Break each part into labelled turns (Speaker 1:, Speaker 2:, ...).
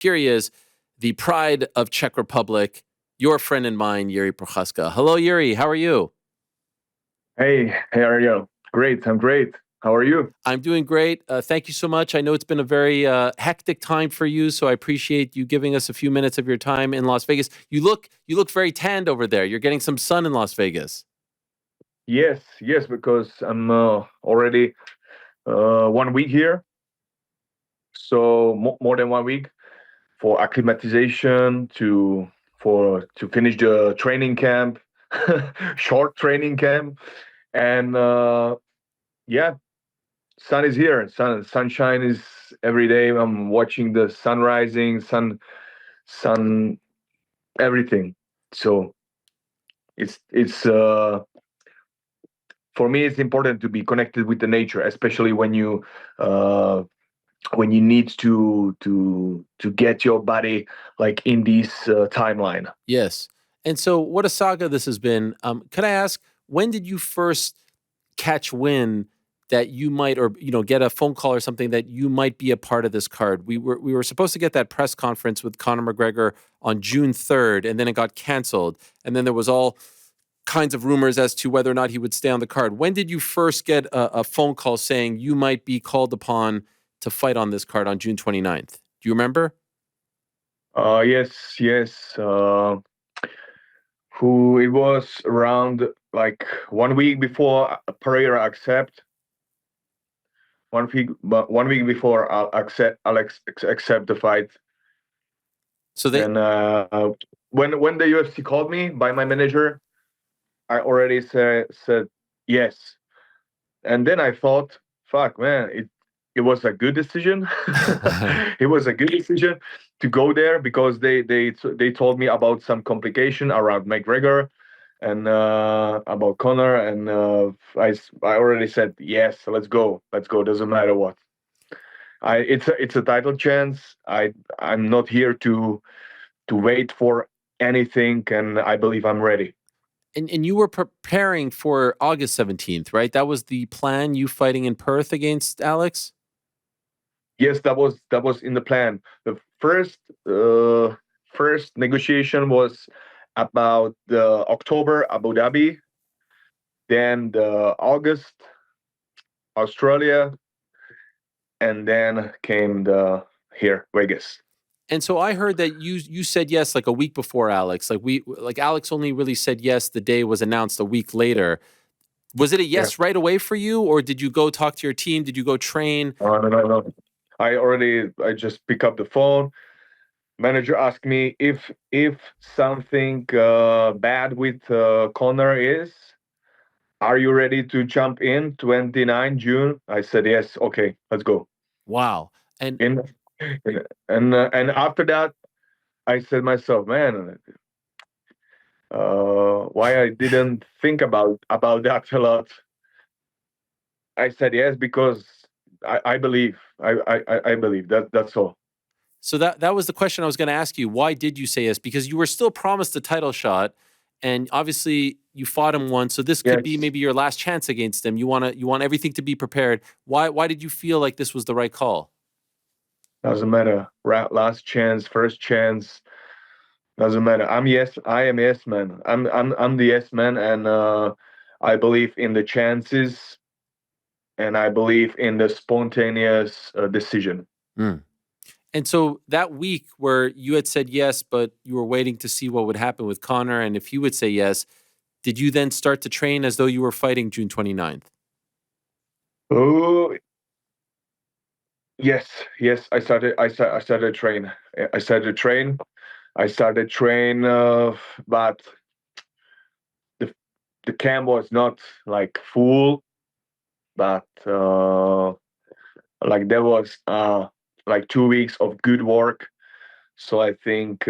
Speaker 1: Here he is, the pride of Czech Republic, your friend and mine, Jiri Prochazka. Hello, Jiri. How are you?
Speaker 2: Hey, how are you? Great, I'm great. How are you?
Speaker 1: I'm doing great. Thank you so much. I know it's been a very hectic time for you, so I appreciate you giving us a few minutes of your time in Las Vegas. You look very tanned over there. You're getting some sun in Las Vegas.
Speaker 2: Yes, because I'm already 1 week here, so more than 1 week for acclimatization to finish the training camp, short training camp, and yeah, sun is here. Sunshine is every day. I'm watching the sun rising, sun, everything. So it's for me it's important to be connected with the nature, especially uh, when you need to get your body like in this timeline.
Speaker 1: Yes. And so, what a saga this has been. Could I ask, when did you first catch wind that you might, or get a phone call or something that you might be a part of this card? We were supposed to get that press conference with Conor McGregor on June 3rd, and then it got canceled, and then there was all kinds of rumors as to whether or not he would stay on the card. When did you first get a phone call saying you might be called upon to fight on this card on June 29th? Do you remember?
Speaker 2: Yes. Who it was around like 1 week before Pereira accept. 1 week, but 1 week before Alex accept the fight.
Speaker 1: So they
Speaker 2: Then when the UFC called me by my manager, I already said yes. And then I thought, fuck, man, it was a good decision. It was a good decision to go there because they told me about some complication around McGregor and about Connor, and I already said yes. Let's go. Doesn't matter what. It's a title chance. I'm not here to wait for anything, and I believe I'm ready.
Speaker 1: and you were preparing for August 17th, right? That was the plan, you fighting in Perth against Alex?
Speaker 2: Yes, that was in the plan. The first negotiation was about the October Abu Dhabi, then the August Australia, and then came the here Vegas.
Speaker 1: And so I heard that you said yes like a week before Alex. Like Alex only really said yes the day it was announced a week later. Was it a
Speaker 2: Yeah.
Speaker 1: yes right away for you, or did you go talk to your team? Did you go train?
Speaker 2: No. I just pick up the phone. Manager asked me if something bad with Connor is. Are you ready to jump in 29 June? I said yes. Okay, let's go.
Speaker 1: Wow. And
Speaker 2: In and after that, I said myself, man, why I didn't think about that a lot. I said yes because I believe. I believe that's all.
Speaker 1: so that was the question I was going to ask you. Why did you say yes? Because you were still promised a title shot, and obviously you fought him once, so this could be
Speaker 2: Yes,
Speaker 1: maybe your last chance against him. You want everything to be prepared. Why did you feel like this was the right call?
Speaker 2: doesn't matter. Last chance, first chance, doesn't matter. I am yes man. I'm the yes man, and I believe in the chances, and I believe in the spontaneous decision.
Speaker 1: Mm. And so that week where you had said yes, but you were waiting to see what would happen with Connor and if he would say yes, did you then start to train as though you were fighting June 29th?
Speaker 2: Oh yes. I started train. I started train. I started train, but the the camp was not like full, but like there was like 2 weeks of good work. So I think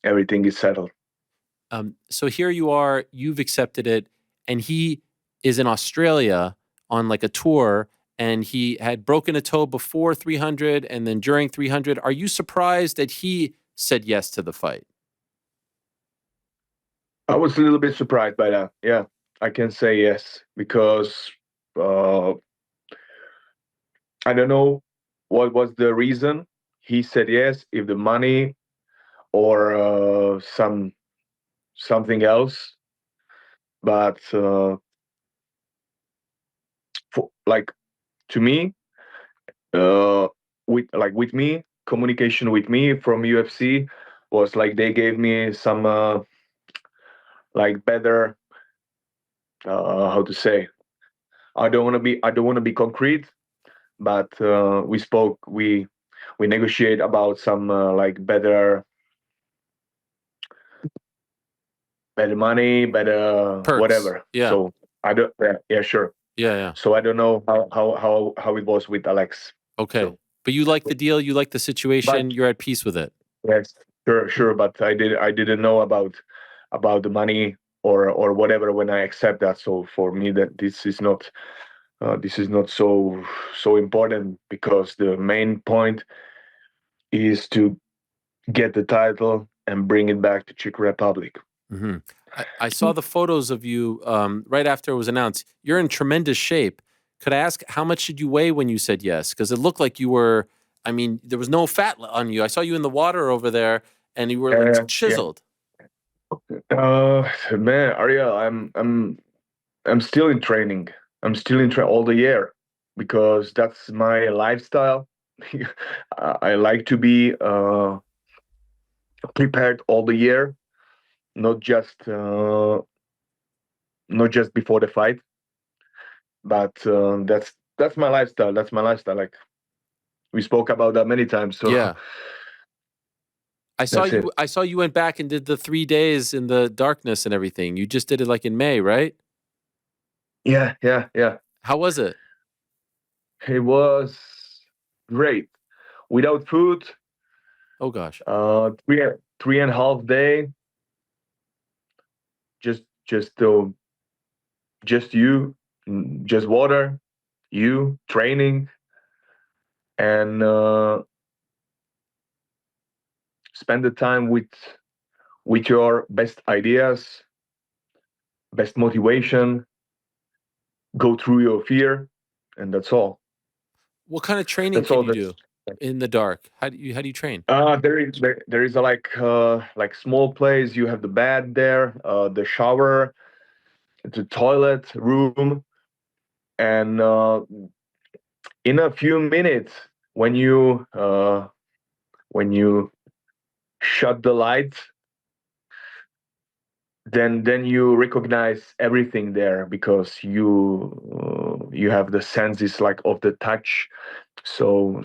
Speaker 2: everything is settled.
Speaker 1: So here you are, you've accepted it, and he is in Australia on like a tour, and he had broken a toe before 300 and then during 300. Are you surprised that he said yes to the fight?
Speaker 2: I was a little bit surprised by that. Yeah, I can say yes because uh, I don't know what was the reason. He said yes, if the money or something else. But like to me, with me, communication with me from UFC was like they gave me some like better, how to say. I don't want to be concrete, but we negotiate about some like better money, better
Speaker 1: Perks.
Speaker 2: whatever.
Speaker 1: Yeah.
Speaker 2: So I don't. Yeah, yeah, sure.
Speaker 1: Yeah. Yeah.
Speaker 2: So I don't know how it was with Alex.
Speaker 1: Okay.
Speaker 2: So,
Speaker 1: But you like the deal. You like the
Speaker 2: but
Speaker 1: situation. You're at peace with it.
Speaker 2: yes, sure, sure. But I didn't know about the money or whatever when I accept that. So for me, that this is not so important, because the main point is to get the title and bring it back to Czech Republic.
Speaker 1: Hmm. I saw the photos of you right after it was announced. You're in tremendous shape. Could I ask how much did you weigh when you said yes? Because it looked like you were. I mean, there was no fat on you. I saw you in the water over there, and you were like
Speaker 2: Yeah.
Speaker 1: chiseled.
Speaker 2: Man, Ariel, I'm still in training. I'm still in all the year, because that's my lifestyle. I like to be prepared all the year, not just not just before the fight, but that's my lifestyle. That's my lifestyle. Like we spoke about that many times. So
Speaker 1: Yeah. I saw
Speaker 2: that's
Speaker 1: you.
Speaker 2: it.
Speaker 1: I saw you went back and did the 3 days in the darkness and everything. You just did it like in May, right?
Speaker 2: Yeah, yeah, yeah.
Speaker 1: How was it?
Speaker 2: It was great. Without food,
Speaker 1: Oh gosh.
Speaker 2: 3.5 day, just just you, just water, you training, and spend the time with your best ideas, best motivation, go through your fear, and that's all.
Speaker 1: What kind of training
Speaker 2: That's
Speaker 1: can
Speaker 2: all.
Speaker 1: you
Speaker 2: That's
Speaker 1: do in the dark? How do you train?
Speaker 2: there is a like small place. You have the bed there, the shower, the toilet room, and in a few minutes, when you shut the lights, then you recognize everything there, because you have the senses like of the touch. So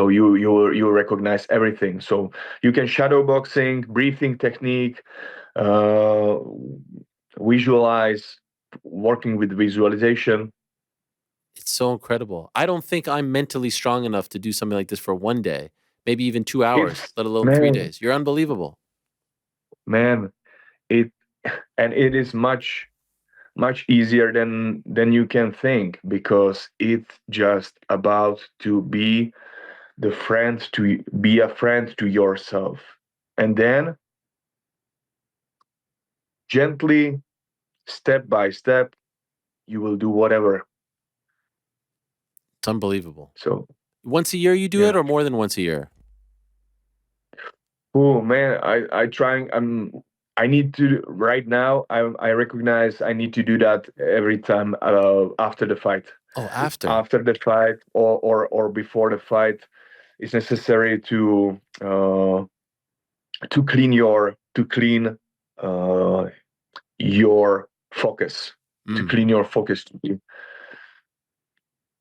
Speaker 2: you recognize everything. So you can shadow boxing, breathing technique, uh, visualize, working with visualization.
Speaker 1: It's so incredible. I don't think I'm mentally strong enough to do something like this for 1 day, maybe even 2 hours,
Speaker 2: It's
Speaker 1: let alone three
Speaker 2: man,
Speaker 1: days. You're unbelievable.
Speaker 2: man, it and it is much easier than you can think, because it's just about to be a friend to yourself, and then gently, step by step, you will do whatever.
Speaker 1: It's unbelievable.
Speaker 2: So
Speaker 1: Once a year you do it,
Speaker 2: yeah.
Speaker 1: or more than once a year?
Speaker 2: Oh man, I trying. I need to right now. I recognize I need to do that every time after the fight.
Speaker 1: Oh, after.
Speaker 2: After the fight, or before the fight, it's necessary to clean uh, your focus, to
Speaker 1: Mm.
Speaker 2: clean your focus,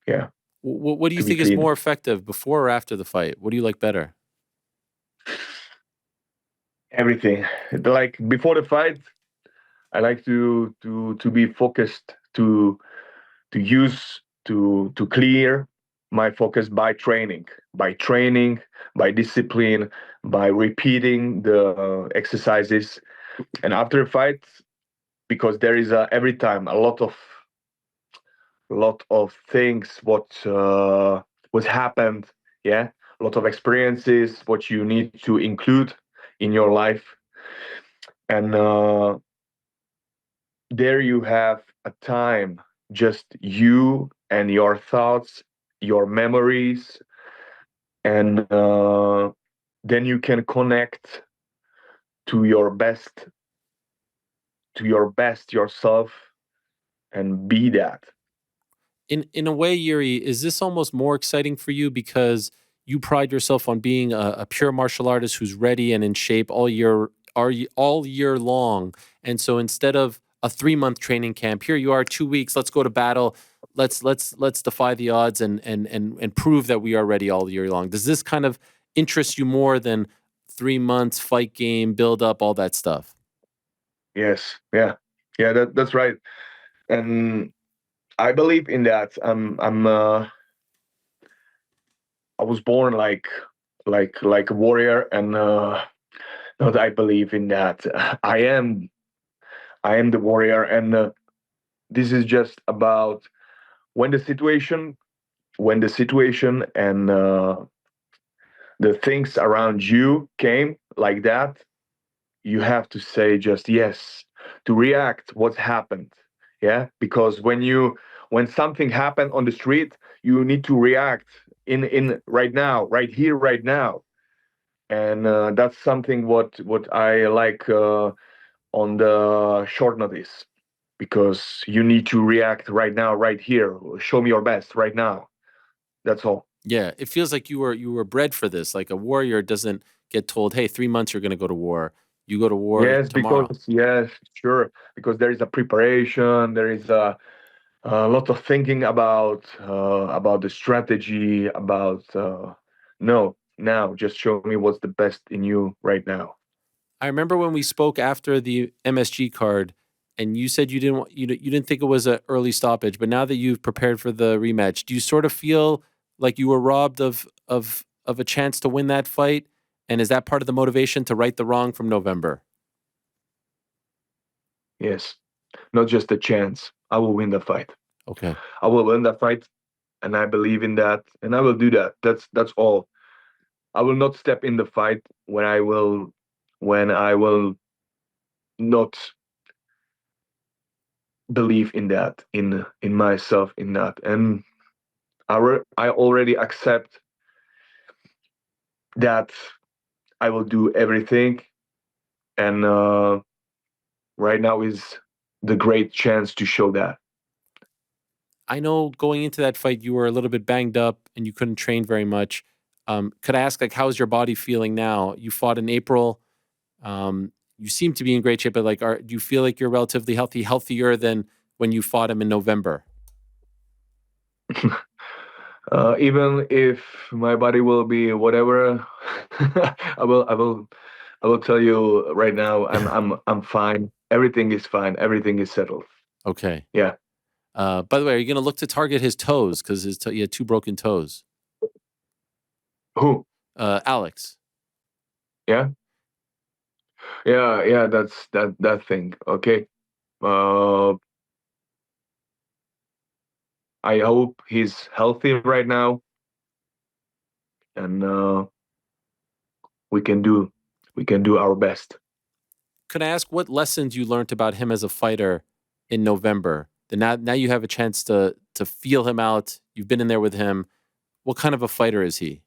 Speaker 2: yeah,
Speaker 1: What do you
Speaker 2: to be
Speaker 1: think is
Speaker 2: clean.
Speaker 1: more effective, before or after the fight? What do you like better?
Speaker 2: Everything, like before the fight, I like to be focused, to clear my focus by training, by discipline, by repeating the exercises. And after a fight, because there is every time a lot of things what happened, yeah, a lot of experiences what you need to include in your life, and there you have a time, just you and your thoughts your memories, and then you can connect to your best, yourself, and be that.
Speaker 1: In a way, Yuri, is this almost more exciting for you because you pride yourself on being a pure martial artist who's ready and in shape all year long, and so instead of a 3 month training camp, here you are 2 weeks. Let's go to battle. Let's defy the odds and prove that we are ready all year long. Does this kind of interest you more than 3 months fight game build up all that stuff?
Speaker 2: Yes, yeah, yeah. That's right. And I believe in that. I was born like a warrior, and not I believe in that. I am the warrior, and this is just about when the situation, and the things around you came like that. You have to say just yes to react what happened. Yeah, because when something happened on the street, you need to react in right now, right here, right now. And that's something what I like on the short notice, because you need to react right now, right here. Show me your best right now. That's all.
Speaker 1: Yeah, it feels like you were bred for this. Like a warrior doesn't get told, "Hey, 3 months you're going to go to war." You go to war
Speaker 2: Yes,
Speaker 1: tomorrow.
Speaker 2: because yes, sure, because there is a preparation, there is a lot of thinking about the strategy, about no, now just show me what's the best in you right now.
Speaker 1: I remember when we spoke after the MSG card, and you said you didn't think it was an early stoppage, but now that you've prepared for the rematch, do you sort of feel like you were robbed of a chance to win that fight? And is that part of the motivation to right the wrong from November?
Speaker 2: Yes, not just a chance. I will win the fight.
Speaker 1: Okay.
Speaker 2: I will win that fight, and I believe in that, and I will do that. That's all. I will not step in the fight when I will not believe in that, in myself, in that. And I already accept that I will do everything, and right now is the great chance to show that.
Speaker 1: I know going into that fight, you were a little bit banged up and you couldn't train very much. Could I ask, like, how's your body feeling now? You fought in April. You seem to be in great shape, but like, do you feel like you're relatively healthy, healthier than when you fought him in November?
Speaker 2: Even if my body will be whatever, I will tell you right now, I'm fine. Everything is fine. Everything is settled.
Speaker 1: Okay.
Speaker 2: Yeah.
Speaker 1: By the way, are you going to look to target his toes because he had two broken toes?
Speaker 2: Who?
Speaker 1: Alex.
Speaker 2: Yeah. Yeah. Yeah. That's that thing. Okay. Uh, I hope he's healthy right now, and we can do we can do our best.
Speaker 1: Could I ask what lessons you learned about him as a fighter in November? Then now you have a chance to feel him out. You've been in there with him. What kind of a fighter is he?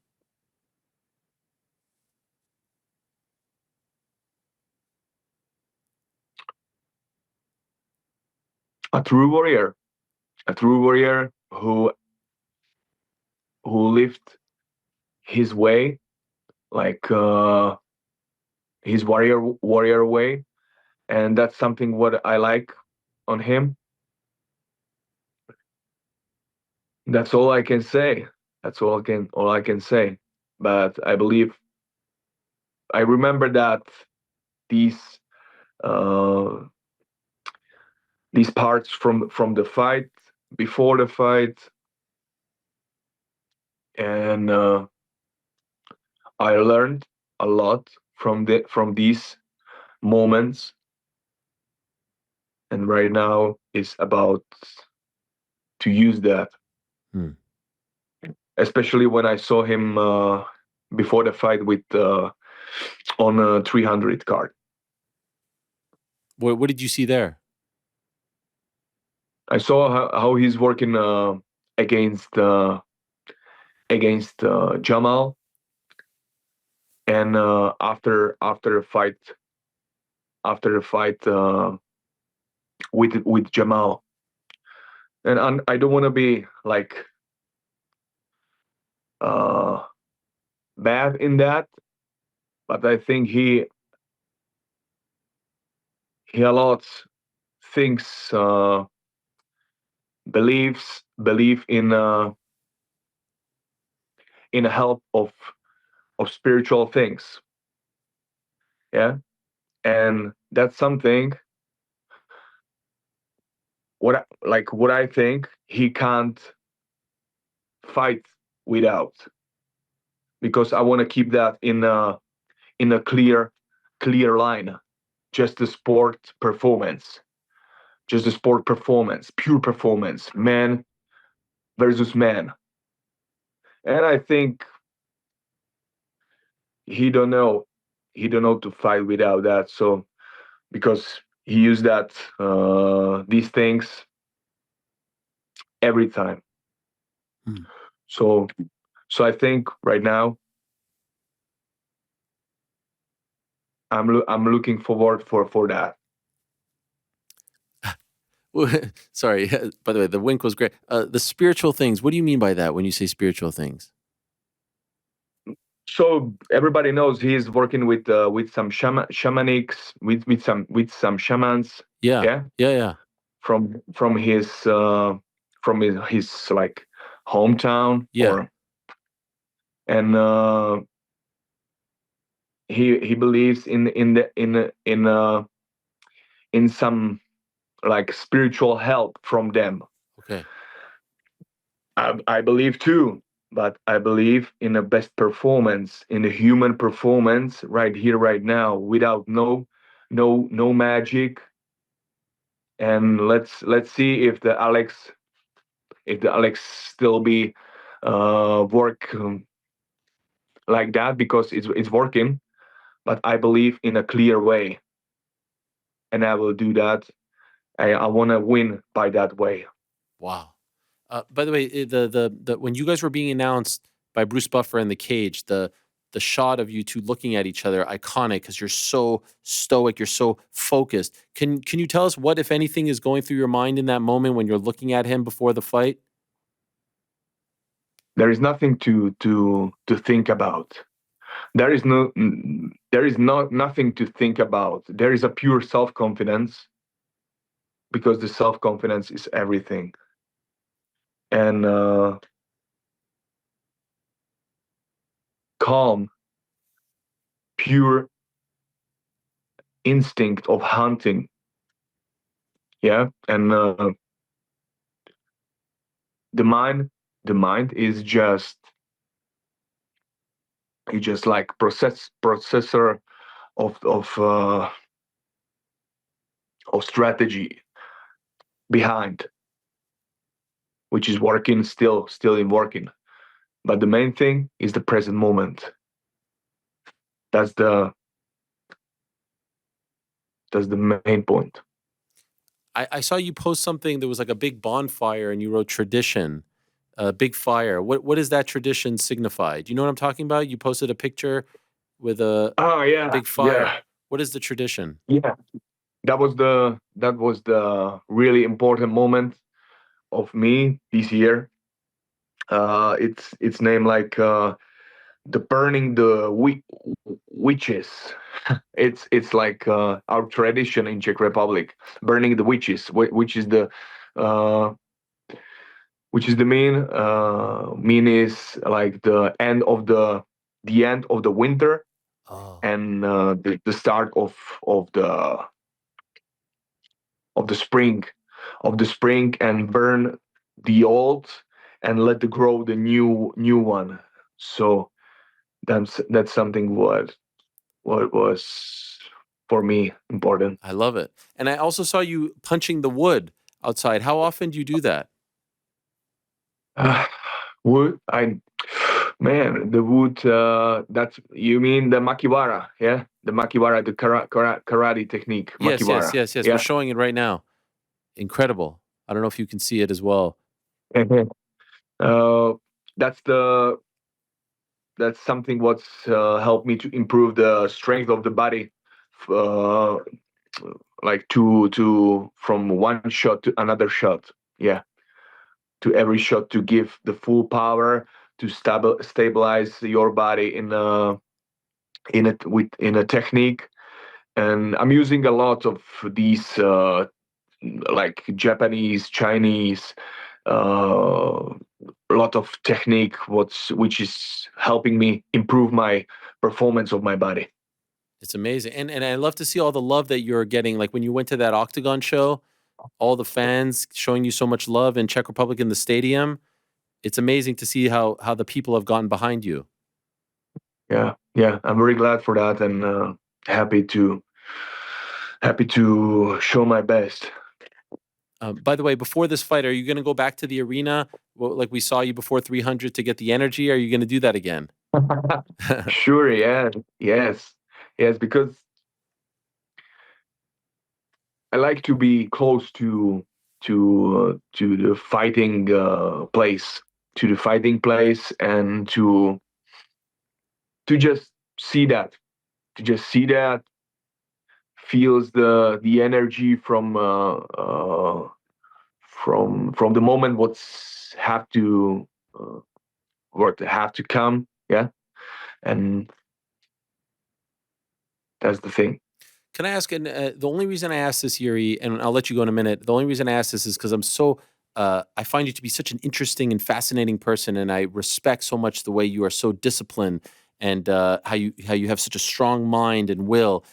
Speaker 2: A true warrior. A true warrior who lived his way, like his warrior way, and that's something what I like on him. That's all I can say. That's all I can say. But I believe I remember that these uh, these parts from the fight, before the fight, and I learned a lot from these moments. And right now is about to use that,
Speaker 1: Hmm.
Speaker 2: especially when I saw him before the fight with on a 300 card.
Speaker 1: What did you see there?
Speaker 2: I saw how he's working against against Jamal, and after the fight with Jamal, and I don't want to be like uh, bad in that, but I think he allows things, believe in help of spiritual things. Yeah, and that's something what I think he can't fight without, because I want to keep that in a clear line. Just the sport performance, pure performance, man versus man. And I think he don't know to fight without that. So because he used that these things every time.
Speaker 1: Hmm.
Speaker 2: So I think right now I'm looking forward for that.
Speaker 1: Sorry. By the way, the wink was great. The spiritual things. What do you mean by that when you say spiritual things?
Speaker 2: So everybody knows he's working with some shamanics, with some shamans.
Speaker 1: Yeah.
Speaker 2: Yeah,
Speaker 1: Yeah. Yeah.
Speaker 2: from his like hometown,
Speaker 1: Yeah.
Speaker 2: or and he believes in some like spiritual help from them.
Speaker 1: Okay.
Speaker 2: I believe too, but I believe in the best performance, in the human performance right here, right now, without no magic. And let's see if the Alex still be work like that, because it's working. But I believe in a clear way, and I will do that. I want to win by that way.
Speaker 1: Wow. By the way, the when you guys were being announced by Bruce Buffer in the cage, the shot of you two looking at each other, iconic because you're so stoic, you're so focused. Can you tell us what, if anything, is going through your mind in that moment when you're looking at him before the fight?
Speaker 2: There is nothing to think about. There is not nothing to think about. There is a pure self-confidence, because the self-confidence is everything. And calm, pure instinct of hunting. Yeah, and the mind the mind is just like processor of of strategy behind, which is working, still in working. But the main thing is the present moment. That's the that's the main point.
Speaker 1: I saw you post something that was like a big bonfire, and you wrote tradition, a big fire. What does that tradition signify? Do you know what I'm talking about? You posted a picture with
Speaker 2: Oh
Speaker 1: a
Speaker 2: yeah,
Speaker 1: big fire.
Speaker 2: yeah,
Speaker 1: What is the tradition?
Speaker 2: yeah. That was the really important moment of me this year. It's named like the burning the witches. It's like our tradition in Czech Republic, burning the witches, uh, which is the mean is like the end of the winter,
Speaker 1: Oh,
Speaker 2: and the start of the spring and burn the old and let the grow the new one. So that's something what was for me important.
Speaker 1: I love it. And I also saw you punching the wood outside. How often do you do that?
Speaker 2: uh, wood, I man, the wood, that's, you mean the Makiwara, yeah, the Makiwara, the karate technique,
Speaker 1: Yes, yes,
Speaker 2: Makiwara,
Speaker 1: yes, yes. We're
Speaker 2: yeah.
Speaker 1: showing it right now. Incredible. I don't know if you can see it as well.
Speaker 2: uh, that's the that's something what's helped me to improve the strength of the body, uh, like to from one shot to another shot. Yeah, to every shot to give the full power to stabilize your body in a technique. And I'm using a lot of these like Japanese, Chinese, a lot of technique which is helping me improve my performance of my body.
Speaker 1: It's amazing. And I love to see all the love that you're getting. Like when you went to that Octagon show, all the fans showing you so much love in Czech Republic in the stadium. It's amazing to see how the people have gotten behind you.
Speaker 2: Yeah, I'm very glad for that, and happy to happy to show my best.
Speaker 1: By the way, before this fight, are you going to go back to the arena, like we saw you before 300, to get the energy? Are you going to do that again?
Speaker 2: Sure, yeah, yes, because I like to be close to the fighting place, and to just see that, to just see that, feels the energy from the moment what's have to what have to come. Yeah, and that's the thing.
Speaker 1: Can I ask? And the only reason I asked this, Yuri, and I'll let you go in a minute. The only reason I asked this is because I'm so. I find you to be such an interesting and fascinating person, and I respect so much the way you are so disciplined and how you have such a strong mind and will,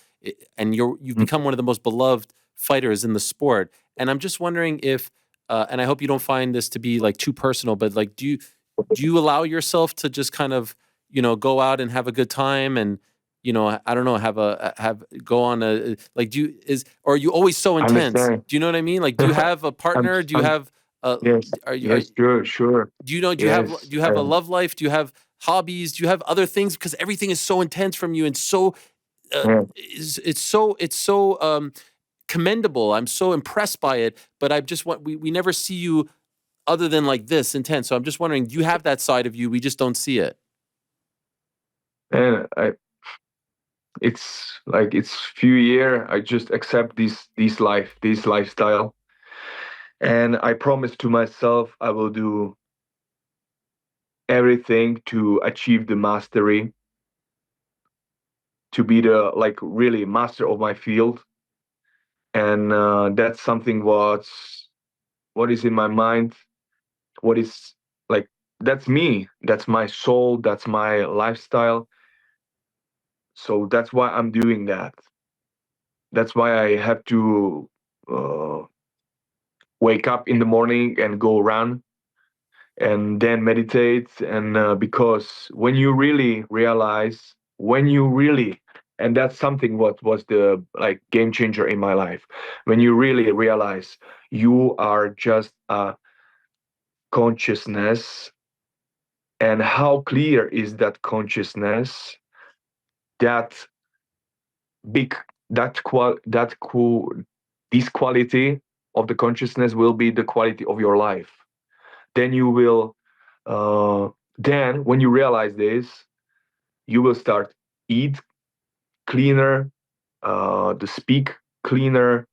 Speaker 1: and you've
Speaker 2: Mm.
Speaker 1: become one of the most beloved fighters in the sport. And I'm just wondering if, and I hope you don't find this to be like too personal, but like, do you allow yourself to just kind of go out and have a good time and I don't know, have go on a like do you is or are you always so intense?
Speaker 2: Understand?
Speaker 1: Do you know what I mean? Like do you have a
Speaker 2: I'm,
Speaker 1: partner? Do you
Speaker 2: I'm
Speaker 1: have
Speaker 2: yes,
Speaker 1: are
Speaker 2: yes, sure,
Speaker 1: do you know
Speaker 2: yes.
Speaker 1: do you have a love life? Do you have hobbies? Do you have other things? Because everything is so intense from you and so
Speaker 2: Yeah.
Speaker 1: it's so commendable. I'm so impressed by it, but I just want we never see you other than like this intense. So I'm just wondering, do you have that side of you? We just don't see it.
Speaker 2: And it's like it's few year. I just accept this lifestyle, and I promise to myself I will do everything to achieve the mastery, to be the like really master of my field. And that's something what is in my mind, what is like, that's me, that's my soul, that's my lifestyle. So that's why I'm doing that. That's why I have to uh, wake up in the morning and go run and then meditate. And because when you really realize, when you really, and that's something what was the like game changer in my life, when you really realize you are just a consciousness, and how clear is that consciousness, that big, that cool, this quality of the consciousness will be the quality of your life. Then you will uh, then when you realize this, you will start eat cleaner, to speak cleaner,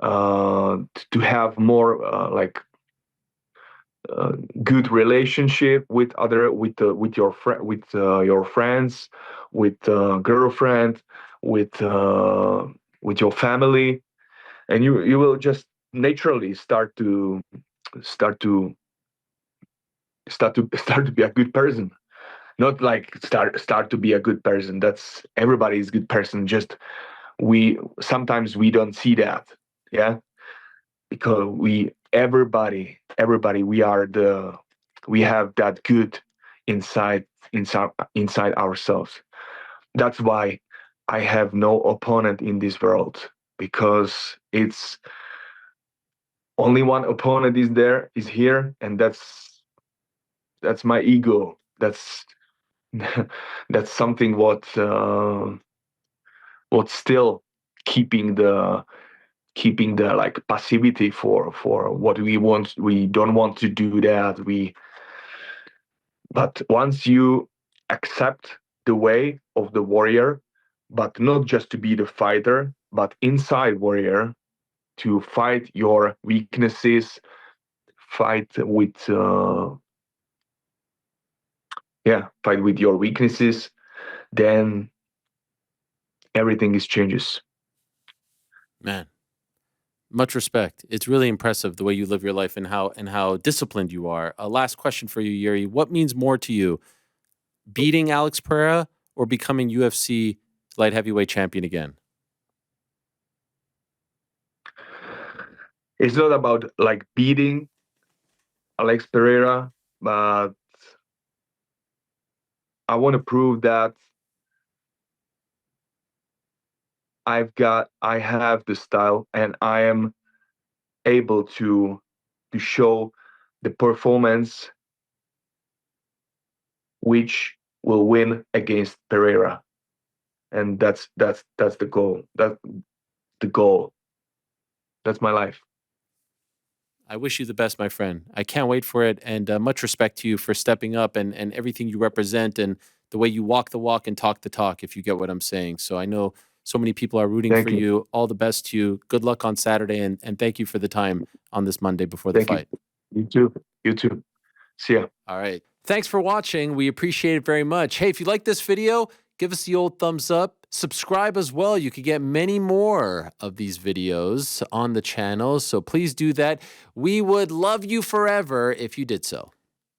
Speaker 2: to have more uh, good relationship with other with your friends, with girlfriend, with your family, and you will just naturally start to start to be a good person. Not like start to be a good person. That's everybody's good person. Just we sometimes we don't see that. Yeah, because we everybody we have that good inside ourselves. That's why I have no opponent in this world, because it's only one opponent is here, and that's my ego. That's that's something what's still keeping the like passivity for what we don't want to do that. But once you accept the way of the warrior, but not just to be the fighter, but inside warrior, to fight your weaknesses, fight with fight with your weaknesses, then everything is changes.
Speaker 1: Man, much respect. It's really impressive the way you live your life and how disciplined you are. A last question for you, Jiri. What means more to you, beating Alex Pereira or becoming UFC light heavyweight champion again?
Speaker 2: It's not about like beating Alex Pereira, but I want to prove that I have the style and I am able to show the performance which will win against Pereira. And that's the goal. That's the goal. That's my life.
Speaker 1: I wish you the best, my friend. I can't wait for it. And much respect to you for stepping up and everything you represent and the way you walk the walk and talk the talk, if you get what I'm saying. So I know so many people are rooting
Speaker 2: Thank
Speaker 1: for you. All the best to you. Good luck on Saturday. And thank you for the time on this Monday before the
Speaker 2: Thank
Speaker 1: fight.
Speaker 2: you. You too. You too. See ya.
Speaker 1: All right. Thanks for watching. We appreciate it very much. Hey, if you like this video, give us the old thumbs up. Subscribe as well. You could get many more of these videos on the channel. So please do that. We would love you forever if you did so.